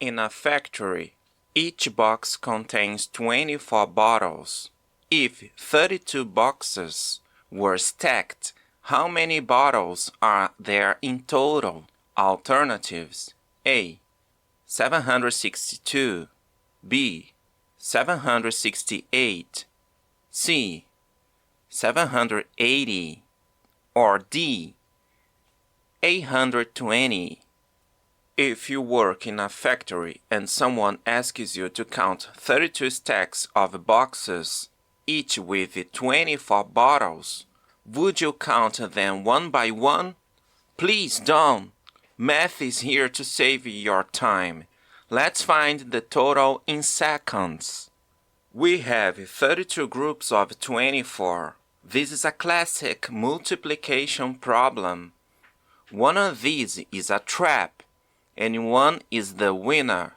in a factory. Each box contains 24 bottles. If 32 boxes were stacked, how many bottles are there in total? Alternatives: A. 762, B. 768, C. 780, or D. 820. If you work in a factory and someone asks you to count 32 stacks of boxes, each with 24 bottles, would you count them one by one? Please don't. Math is here to save your time. Let's find the total in seconds. We have 32 groups of 24. This is a classic multiplication problem. One of these is a trap, and one is the winner.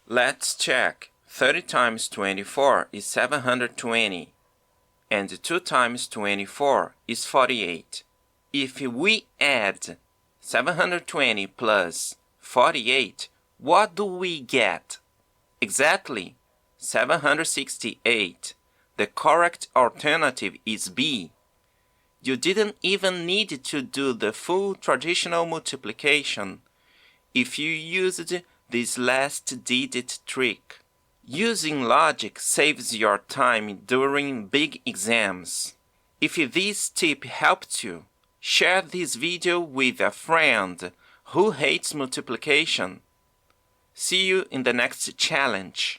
Let's check. 30 times 24 is 720, and 2 times 24 is 48. If we add 720 plus 48, what do we get? Exactly, 768. The correct alternative is B. You didn't even need to do the full traditional multiplication if you used this last digit trick. Using logic saves your time during big exams. If this tip helped you, share this video with a friend who hates multiplication. See you in the next challenge.